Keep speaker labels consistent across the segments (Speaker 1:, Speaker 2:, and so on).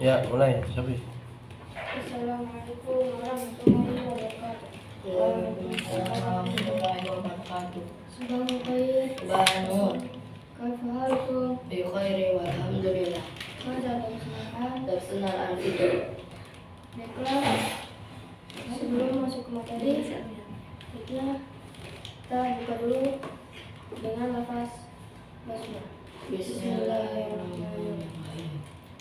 Speaker 1: Ya, mulai. Sabi.
Speaker 2: Assalamualaikum warahmatullahi wabarakatuh.
Speaker 3: Waalaikumsalam warahmatullahi wabarakatuh.
Speaker 2: Subhanallah khair.
Speaker 3: Subhanallah.
Speaker 2: Kaifa halukum?
Speaker 3: Bi khairi walhamdulillah.
Speaker 2: Mada terjemahan.
Speaker 3: Tersenal al-itu.
Speaker 2: Baiklah, sebelum masuk ke materi, baiklah kita buka dulu dengan lafaz basmalah.
Speaker 3: Bismillahirrahmanirrahim.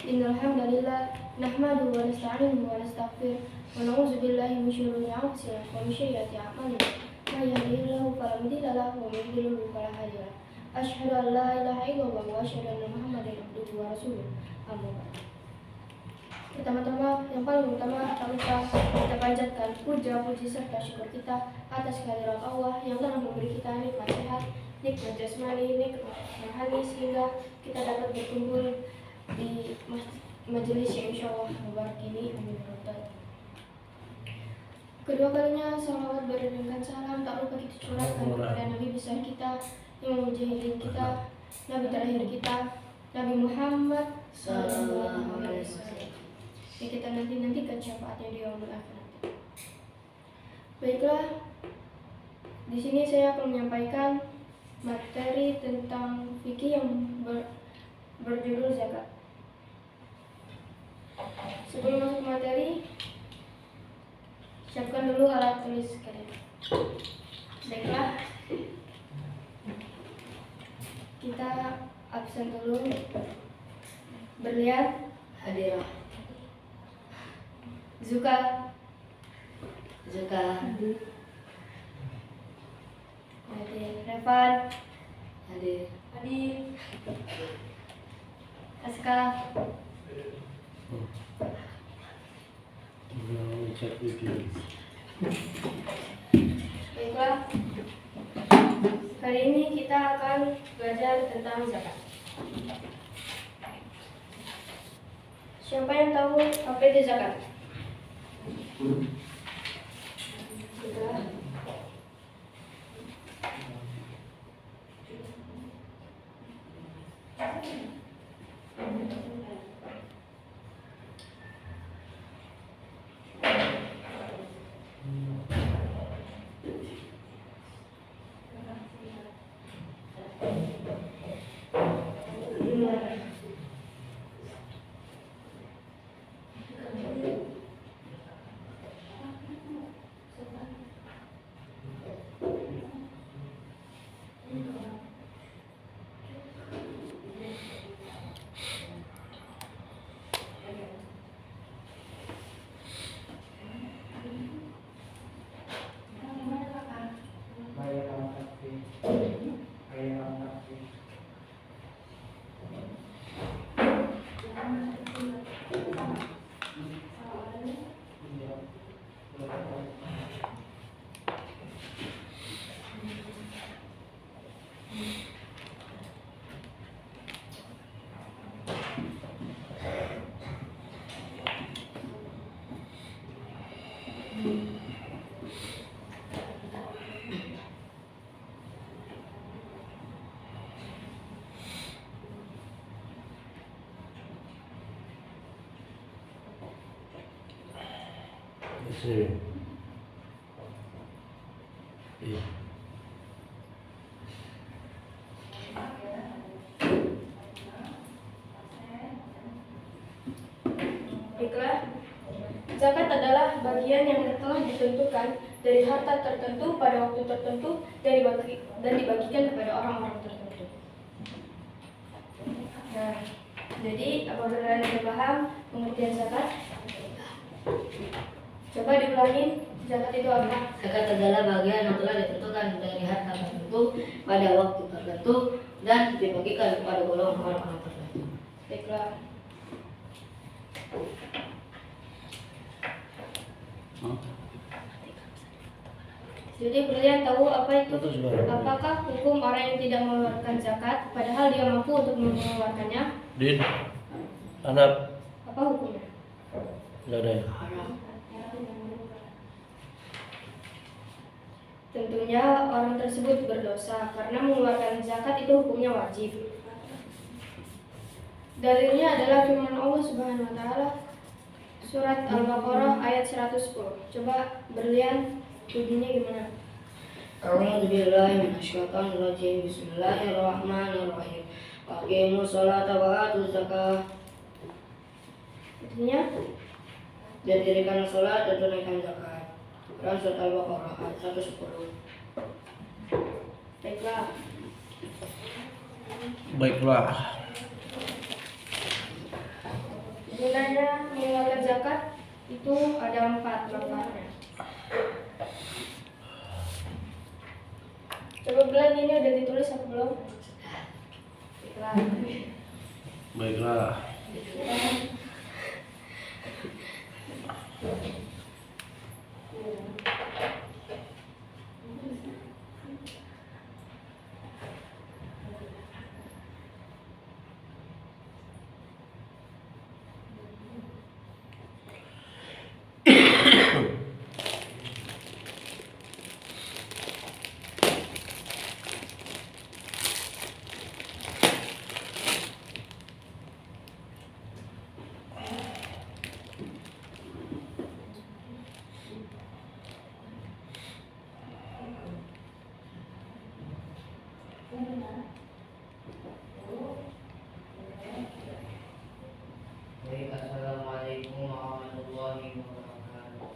Speaker 2: Innal hamdalillah nahmaduhu wa nasta'inuhu wa nastaghfiruh wa na'udzu billahi min shururi anfusina wa min sayyiati a'malina. May yahdihillahu fala mudilla lahu wa may yudlil fala hadiya lahu. Asyhadu an la ilaha illallah wa asyhadu anna Muhammadan abduhu wa rasuluh. Amma ba'd. Pertama-tama, yang paling utama, tak lupa kita panjatkan puja, puji serta syukur kita atas kehadiran Allah yang telah memberi kita nikmat sehat, nikmat jasmani, nikmat rohani, sehingga kita dapat berkumpul di majelis yang insya Allah mubarak ini. Amin. Kedua kalinya salawat beriringkan salam tak lupa kita curahkan kepada Nabi besar kita, Imam Mujahidin kita, Nabi terakhir kita, Nabi Muhammad sallallahu alaihi wasallam. Yang kita nantikan syafaatnya di yaumul akhir. Baiklah, di sini saya akan menyampaikan materi tentang fikih yang berjudul zakat. Sebelum masuk materi, siapkan dulu alat tulis kalian. Baiklah, kita absen dulu. Berlian,
Speaker 3: Hadirah.
Speaker 2: Zuka,
Speaker 3: Hadir.
Speaker 2: Revan,
Speaker 3: Hadir.
Speaker 2: Aska,
Speaker 1: Cek video.
Speaker 2: baiklah. Hari ini kita akan belajar tentang zakat. Siapa yang tahu apa itu zakat? Sudah.
Speaker 1: Sini. Iya.
Speaker 2: Baiklah, zakat adalah bagian yang telah ditentukan dari harta tertentu pada waktu tertentu dan dibagikan kepada orang-orang tertentu. Nah, jadi apabila kalian sudah paham pengertian zakat, coba diulangi, zakat itu apa?
Speaker 3: Zakat adalah bagian yang telah ditentukan dari harta tertentu pada waktu tertentu dan dibagikan kepada golongan orang tertentu.
Speaker 2: Baiklah. Jadi kalian tahu apa itu? Apakah hukum orang yang tidak mengeluarkan zakat padahal dia mampu untuk mengeluarkannya?
Speaker 1: Din. Anak.
Speaker 2: Apa hukumnya?
Speaker 1: Enggak ada ya?
Speaker 2: Tentunya orang tersebut berdosa karena mengeluarkan zakat itu hukumnya wajib. Dalilnya adalah firman Allah Subhanahu wa taala, Surat Al-Baqarah ayat 110. Coba berlian bunyinya gimana?
Speaker 3: A'udzu billahi minasyaitonir rajim. Bismillahirrahmanirrahim. Aqimus sholata wa atuz zakah.
Speaker 2: Artinya
Speaker 3: Dan dirikan sholat dan tunaikan zakat. Quran surat Al-Baqarah ayat 110.
Speaker 2: baiklah.
Speaker 1: Baiklah.
Speaker 2: Gunanya mengeluarkan zakat itu ada 4 manfaatnya. Coba bilang ini udah ditulis apa belum? Baiklah.
Speaker 1: Baiklah.
Speaker 3: Assalamualaikum warahmatullahi wabarakatuh.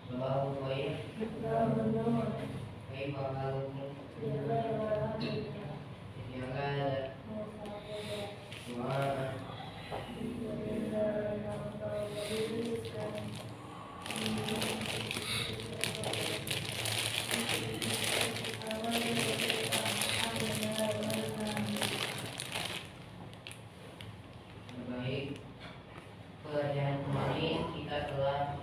Speaker 3: Sabahu khair. Kaifa halukum? Jaga doa. Baik, pelajaran kemarin kita telah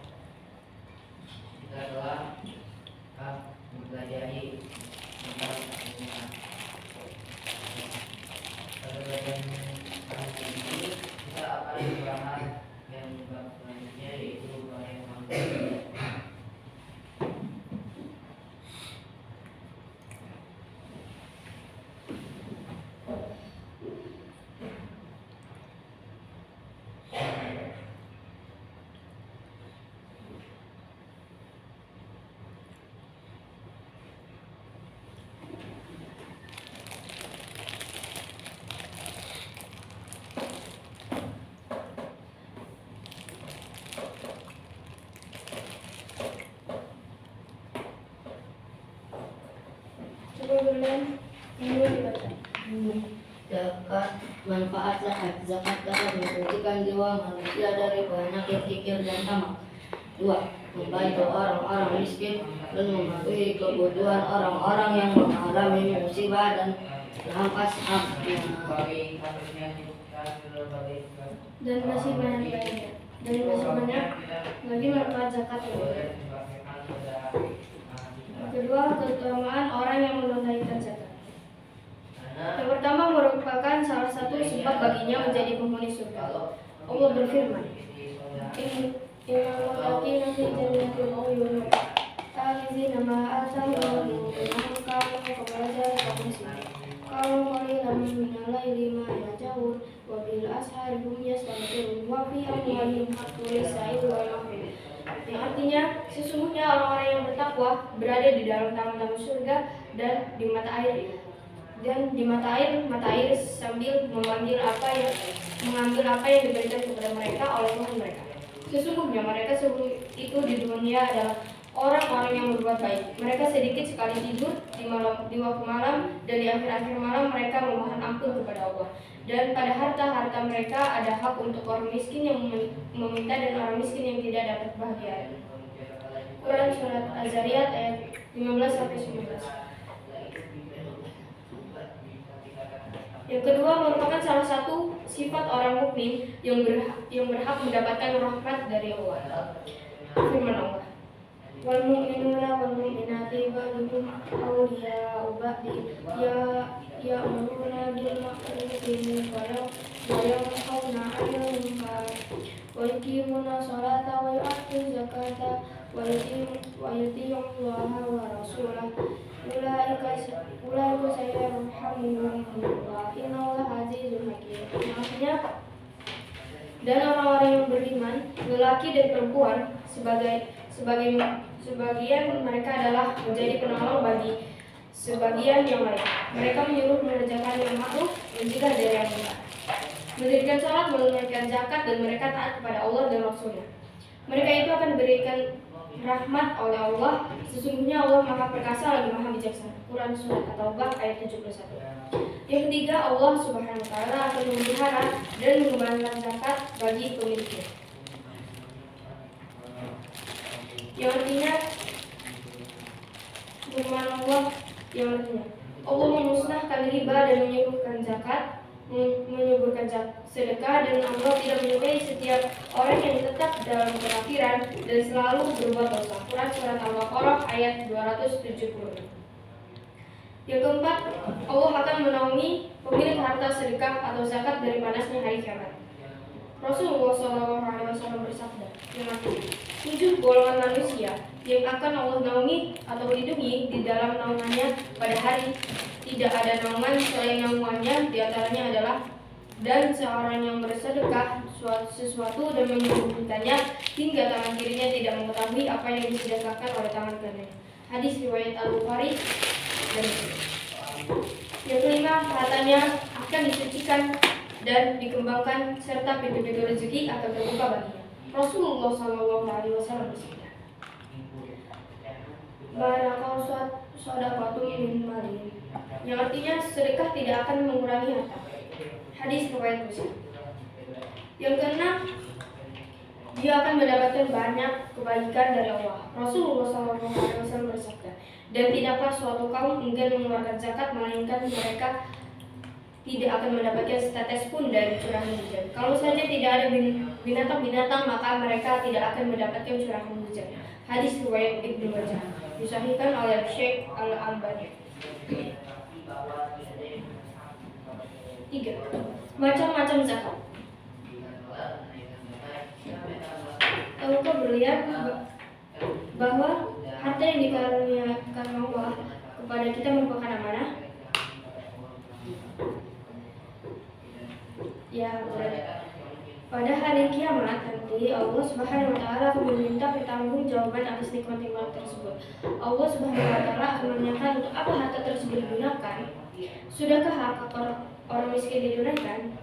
Speaker 3: mempelajari tentang Al-Quran. Pada pelajaran kali ini kita akan membahas yang bab selanjutnya, yaitu bab yang
Speaker 2: Coba berlian ini dibaca.
Speaker 3: zakat. Manfaat zakat. Zakat dapat mensucikan jiwa manusia dari penyakit kikir dan tamak. 2. Membantu orang-orang miskin dan mematuhi kebutuhan orang-orang yang mengalami musibah dan rampas haknya.
Speaker 2: Dan masih banyak lagi manfaat zakat ini. Kedua, keutamaan orang yang menunaikan zakat. Yang pertama merupakan salah satu sebab baginya menjadi penghuni surga. Allah berfirman, Innal muttaqina fi jannatin wa uyun, akhizina ma atahum Rabbuhum kanu qabla dhalika muslimin, kanu qalilan minal laili ma yahjaun, wa bil ashari hum yastaghfirun, wa fi amwalihim haqqul lis-sa'ili wal mahrum. Yang artinya, sesungguhnya orang-orang yang bertakwa berada di dalam taman-taman surga dan di mata air. Mata air sambil mengambil apa yang diberikan kepada mereka oleh Tuhan mereka. Sesungguhnya mereka sebelum itu di dunia adalah orang-orang yang berbuat baik. Mereka sedikit sekali tidur di waktu malam, dan di akhir-akhir malam mereka memohon ampun kepada Allah. Dan pada harta mereka ada hak untuk orang miskin yang meminta dan orang miskin yang tidak dapat bahagia. Quran surat Az-Zariyat ayat 15-19. Yang kedua merupakan salah satu sifat orang mukmin yang berhak mendapatkan rahmat dari Allah. Firman Allah, wal mu'minuna wal mu'minati ba'duhum awliya'u ba'din ya'muruna bil ma'rufi wa yanhauna 'anil munkar wa yuqimuna sholata wa yu'tuna zakata wa yuti'una Allaha wa rasulahu ulaika sayarhamuhumullah innallaha 'azizun hakim. Yang artinya, dan orang-orang yang beriman, lelaki dan perempuan, sebagian mereka adalah menjadi penolong bagi sebagian yang lain. Mereka menyuruh mengerjakan yang ma'ruf, mencegah dari yang munkar, mendirikan salat, menunaikan zakat, dan mereka taat kepada Allah dan Rasul-Nya. Mereka itu akan diberikan rahmat oleh Allah. Sesungguhnya Allah Maha Perkasa lagi Maha Bijaksana. Quran Surat At-Taubah ayat 71. Yang ketiga, Allah Subhanahu wa Ta'ala akan memelihara dan mengembalikan zakat bagi pemiliknya. Yang artinya, firman Allah yang artinya Allah memusnahkan riba dan menyuburkan sedekah, dan Allah tidak menyukai setiap orang yang tetap dalam kekafiran dan selalu berbuat dosa. Quran Surat Al-Baqarah ayat 276. Yang keempat, Allah akan menaungi pemilik harta sedekah atau zakat dari panasnya hari kiamat. Rasulullah SAW bersabda, yang artinya 7 golongan manusia yang akan Allah naungi atau lindungi di dalam naungannya pada hari tidak ada naungan selain naungannya. Di antaranya adalah, dan seorang yang bersedekah sesuatu dan menyembunyikannya hingga tangan kirinya tidak mengetahui apa yang disedekahkan oleh tangan kanannya. Hadis riwayat Al-Bukhari dan Muslim. Yang kelima, hartanya akan disucikan dan dikembangkan serta pintu-pintu rezeki akan terbuka baginya. Rasulullah SAW bersabda, Barakal shadaqatu min malin, yang artinya sedekah tidak akan mengurangi harta. Hadis riwayat Muslim. Yang keenam, dia akan mendapatkan banyak kebaikan dari Allah. Rasulullah SAW bersabda, dan tidaklah suatu kaum enggan mengeluarkan zakat melainkan mereka tidak akan mendapatkan setetes pun dari curahan hujan. Kalau saja tidak ada binatang-binatang, maka mereka tidak akan mendapatkan curahan hujan. Hadis riwayat Ibnu Majah, disahihkan oleh Syekh Al-Albani. 3. Macam-macam zakat. Tahukah berlian bahwa harta yang dikaruniakan Allah kepada kita merupakan amanah? Ya, pada hari kiamat nanti Allah Subhanahu wa Ta'ala akan meminta pertanggungjawaban atas nikmat-nikmat tersebut. Allah Subhanahu wa Ta'ala akan menanyakan untuk apa harta tersebut digunakan. Sudahkah hak orang miskin ditunaikan?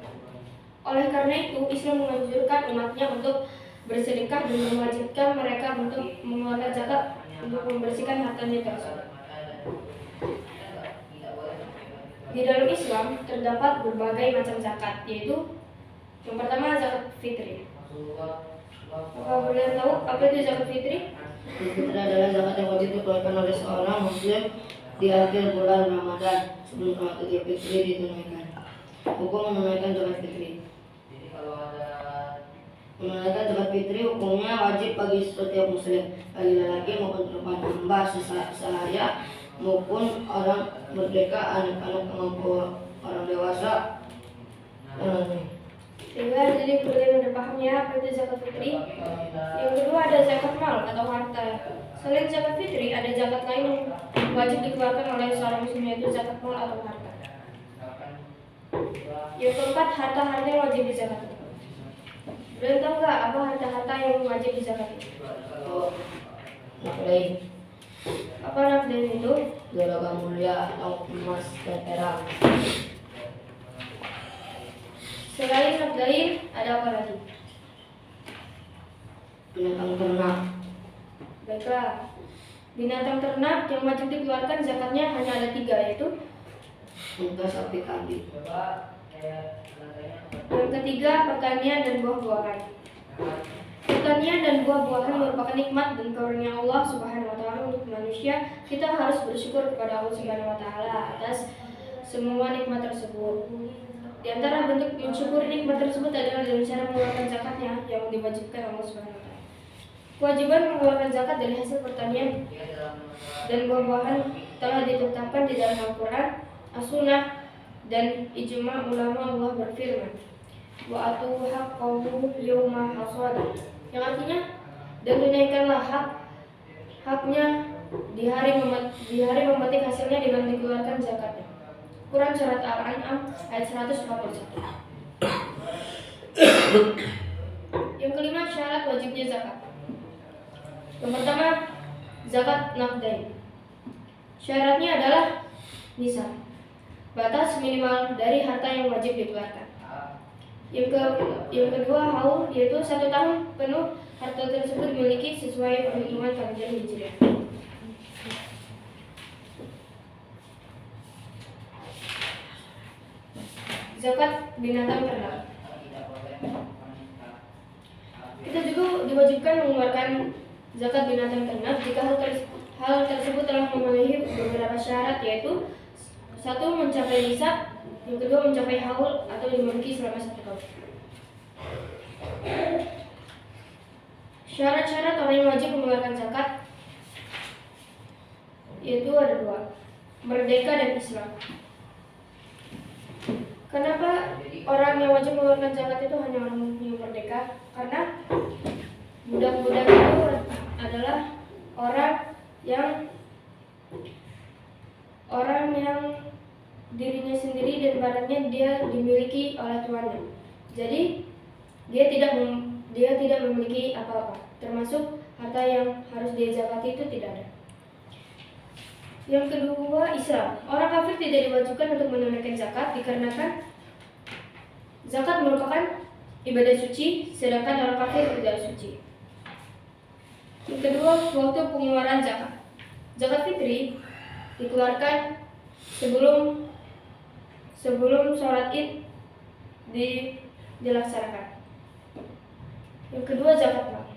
Speaker 2: Oleh karena itu, Islam menganjurkan umatnya untuk bersedekah dan mewajibkan mereka untuk mengeluarkan zakat untuk membersihkan hartanya tersebut. Di dalam Islam terdapat berbagai macam zakat, yaitu yang pertama zakat fitri. Apa kalian tahu apa itu zakat fitri?
Speaker 3: Fitri adalah zakat yang wajib dikeluarkan oleh seorang muslim di akhir bulan Ramadan sebelum sholat Idul Fitri ditunaikan. Hukum menunaikan zakat fitri. Menunaikan zakat fitri hukumnya wajib bagi setiap muslim, bagi lelaki maupun perempuan, hamba sahaya maupun orang merdeka, anak-anak mampu, orang dewasa.
Speaker 2: Sehingga jadi kalian udah paham ya apa itu zakat fitri. Yang kedua ada zakat mal atau harta. Selain zakat fitri ada zakat lain yang wajib dikeluarkan oleh seorang muslim, yaitu zakat mal atau harta. Yang keempat, harta-harta yang wajib dizakati. Kalian tahu nggak apa harta-harta yang wajib dizakati?
Speaker 3: Naflain.
Speaker 2: Apa naflain itu?
Speaker 3: Logam mulia atau emas dan perak.
Speaker 2: Selain naflain ada apa lagi?
Speaker 3: Binatang ternak.
Speaker 2: Baiklah, binatang ternak yang wajib dikeluarkan zakatnya hanya ada 3, yaitu
Speaker 3: Unta, sapi, kambing.
Speaker 2: yang ketiga, pertanian dan buah-buahan. Pertanian dan buah-buahan merupakan nikmat dan karunia Allah Subhanahu wa Ta'ala untuk manusia. Kita harus bersyukur kepada Allah Subhanahu wa Ta'ala atas semua nikmat tersebut. Di antara bentuk mensyukuri nikmat tersebut adalah dengan cara mengeluarkan zakatnya yang diwajibkan Allah Subhanahu wa Ta'ala. Kewajiban mengeluarkan zakat dari hasil pertanian dan buah-buahan telah ditetapkan di dalam Al-Quran, As-Sunnah, dan ijma ulama. Allah berfirman, wa atu haqqahu yawma hasadah, yang artinya, dan tunaikanlah haknya di hari memetik hasilnya dengan dikeluarkan zakatnya. Quran Surat Al-An'am ayat 141. Yang kelima, syarat wajibnya zakat. Yang pertama, zakat naqdain. Syaratnya adalah nisab, batas minimal dari harta yang wajib dikeluarkan. Yang kedua, haul, yaitu 1 tahun penuh harta tersebut dimiliki sesuai perhitungan kalender Hijriah. Zakat binatang ternak. Kita juga diwajibkan mengeluarkan zakat binatang ternak jika hal tersebut telah memenuhi beberapa syarat, yaitu 1. Mencapai nisab, yang kedua mencapai haul atau dimiliki selama 1 tahun. Syarat-syarat orang yang wajib mengeluarkan zakat yaitu ada 2, merdeka dan Islam. Kenapa orang yang wajib mengeluarkan zakat itu hanya orang yang merdeka? Karena budak-budak itu adalah orang yang dirinya sendiri dan barangnya dia dimiliki oleh tuannya. Jadi dia tidak memiliki apa-apa, termasuk harta yang harus dia zakati itu tidak ada. Yang kedua, Islam. Orang kafir tidak diwajibkan untuk menunaikan zakat dikarenakan zakat merupakan ibadah suci, sedangkan orang kafir tidak suci. Yang kedua, waktu pengeluaran zakat. Zakat fitri dikeluarkan sebelum sholat Id dilaksanakan. Yang kedua, zakat mal.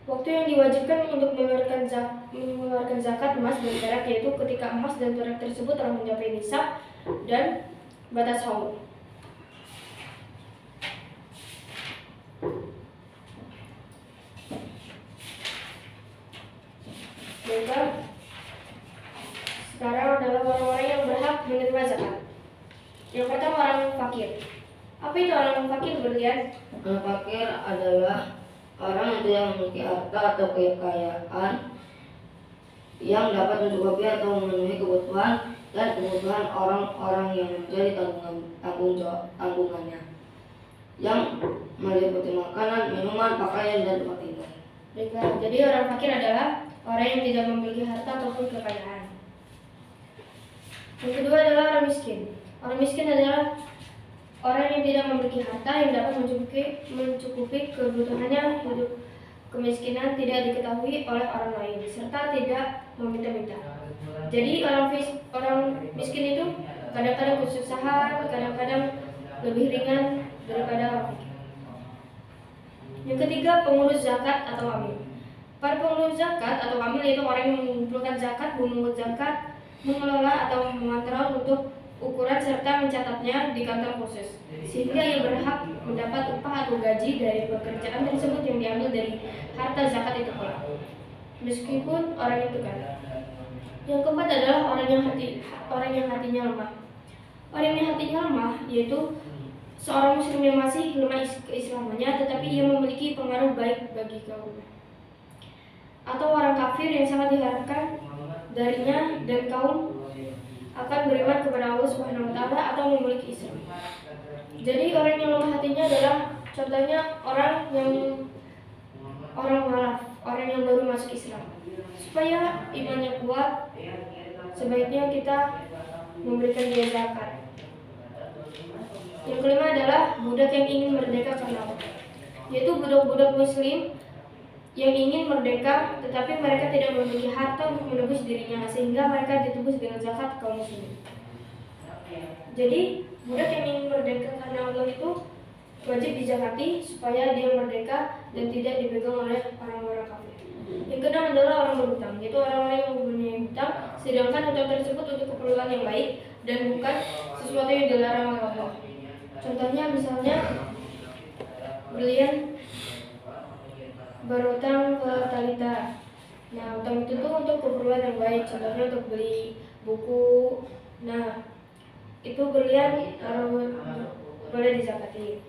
Speaker 2: Waktu yang diwajibkan untuk mengeluarkan zakat emas dan perak yaitu ketika emas dan perak tersebut telah mencapai nisab dan batas haul. Sekarang adalah orang-orang yang berhak menerima zakat. Yang pertama, orang fakir. Apa itu orang fakir, berlian?
Speaker 3: Orang fakir adalah orang yang tidak memiliki harta atau kekayaan yang dapat mencukupi atau memenuhi kebutuhan dan kebutuhan orang-orang yang menjadi tanggungannya, yang meliputi makanan, minuman, pakaian, dan tempat tinggal.
Speaker 2: Baiklah, jadi orang fakir adalah orang yang tidak memiliki harta ataupun kekayaan. Yang kedua adalah orang miskin. Orang miskin adalah orang yang tidak memiliki harta yang dapat mencukupi kebutuhannya. Hidup kemiskinan tidak diketahui oleh orang lain serta tidak meminta-minta. Jadi orang miskin itu kadang-kadang kesusahan, kadang-kadang lebih ringan daripada orang fakir. Yang ketiga, pengurus zakat atau amil. Para pengurus zakat atau amil yaitu orang yang mengumpulkan zakat, memungut zakat, mengelola atau mengontrol untuk ukuran serta mencatatnya di kantor khusus, sehingga ia berhak mendapat upah atau gaji dari pekerjaan tersebut yang diambil dari harta zakat itu pula, meskipun orang itu kaya. Yang keempat adalah orang yang hatinya lemah. Orang yang hatinya lemah yaitu seorang muslim yang masih lemah keislamannya tetapi ia memiliki pengaruh baik bagi kaumnya, atau orang kafir yang sangat diharapkan darinya dan kaum akan beriman kepada Allah Subhanahu wa taala atau memiliki Islam. Jadi orang yang lemah hatinya adalah contohnya orang mualaf, orang yang baru masuk Islam. Supaya imannya kuat, sebaiknya kita memberikan dia zakat. Yang kelima adalah budak yang ingin merdeka karena Allah, yaitu budak-budak muslim yang ingin merdeka tetapi mereka tidak memiliki harta untuk menebus dirinya sehingga mereka ditebus dengan zakat kaum muslimin. Jadi budak yang ingin merdeka karena Allah itu wajib dizakati supaya dia merdeka dan tidak dipegang oleh orang-orang kafir. Yang keenam adalah orang berhutang, yaitu orang-orang yang mempunyai hutang sedangkan hutang tersebut untuk keperluan yang baik dan bukan sesuatu yang dilarang oleh Allah. Contohnya misalnya berlian berhutang ke Talita. Nah, hutang itu tuh untuk keperluan yang baik, contohnya untuk beli buku. Nah, itu berlian boleh dizakati.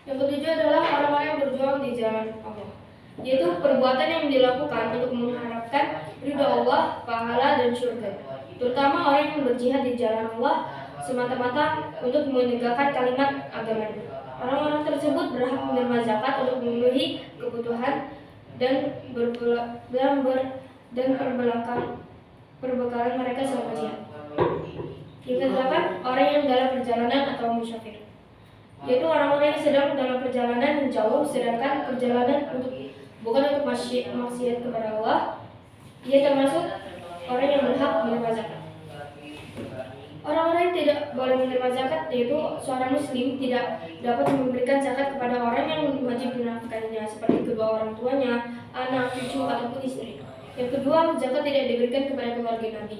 Speaker 2: Yang ketujuh adalah orang-orang yang berjuang di jalan Allah, yaitu perbuatan yang dilakukan untuk mengharapkan ridha Allah, pahala dan surga. terutama orang yang berjihad di jalan Allah semata-mata untuk menegakkan kalimat agamanya. Orang-orang tersebut berhak menerima zakat untuk memenuhi kebutuhan dan perbekalan mereka selama jihad. Yang kedelapan, orang yang dalam perjalanan atau musafir, yaitu orang-orang yang sedang dalam perjalanan yang jauh, sedangkan perjalanan bukan untuk maksiat kepada Allah. Ia termasuk orang yang berhak menerima zakat. Orang-orang yang tidak boleh menerima zakat yaitu seorang muslim tidak dapat memberikan zakat kepada orang yang wajib menafkahinya seperti kedua orang tuanya, anak, cucu, ataupun istri. Yang kedua, zakat tidak diberikan kepada keluarga Nabi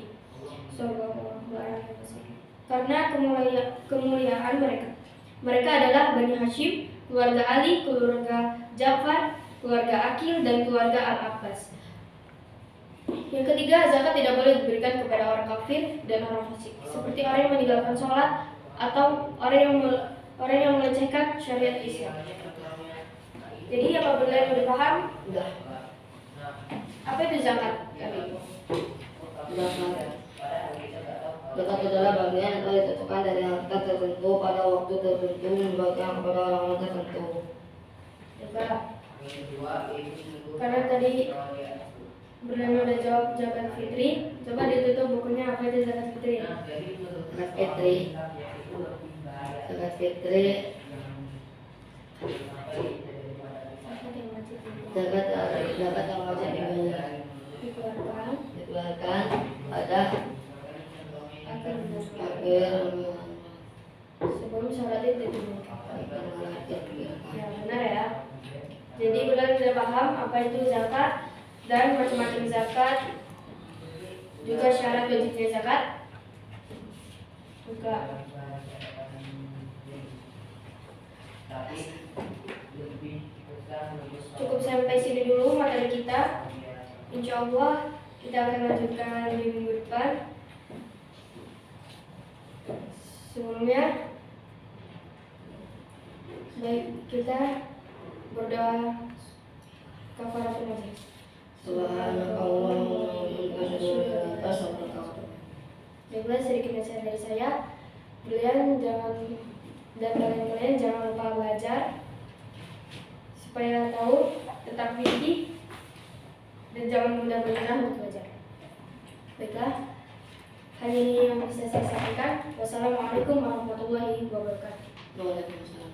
Speaker 2: karena kemuliaan mereka. Mereka adalah Bani Hashim, keluarga Ali, keluarga Ja'far, keluarga Aqil, dan keluarga Al-Abbas. Yang ketiga, zakat tidak boleh diberikan kepada orang kafir dan orang fasik, seperti orang yang meninggalkan sholat atau orang yang melecehkan syariat Islam. Jadi apabila yang sudah paham, apa itu zakat?
Speaker 3: Zakat adalah bagian yang telah ditentukan dari harta tertentu pada waktu tertentu membagikan kepada orang tertentu.
Speaker 2: Karena tadi Bernama udah jawab zakat fitri, coba ditutup bukunya apa itu zakat fitri?
Speaker 3: Zakat fitri zakat yang wajib dikeluarkan pada akhir
Speaker 2: sebelum syarat itu ditunaikan. Ya benar ya. Jadi kalian sudah paham apa itu zakat dan macam-macam zakat, juga syarat wajibnya zakat. Juga cukup sampai sini dulu materi kita. Insya Allah kita akan lanjutkan di minggu depan. Sebelumnya, baik kita berdoa kafaratul majlis. Baiklah, sedikit nasihat dari saya. Kalian jangan lupa belajar supaya tahu, tetap gigih dan jangan mudah menyerah untuk belajar. Baiklah, hanya ini yang bisa saya sampaikan. Wassalamualaikum warahmatullahi wabarakatuh.
Speaker 3: Waalaikumsalam.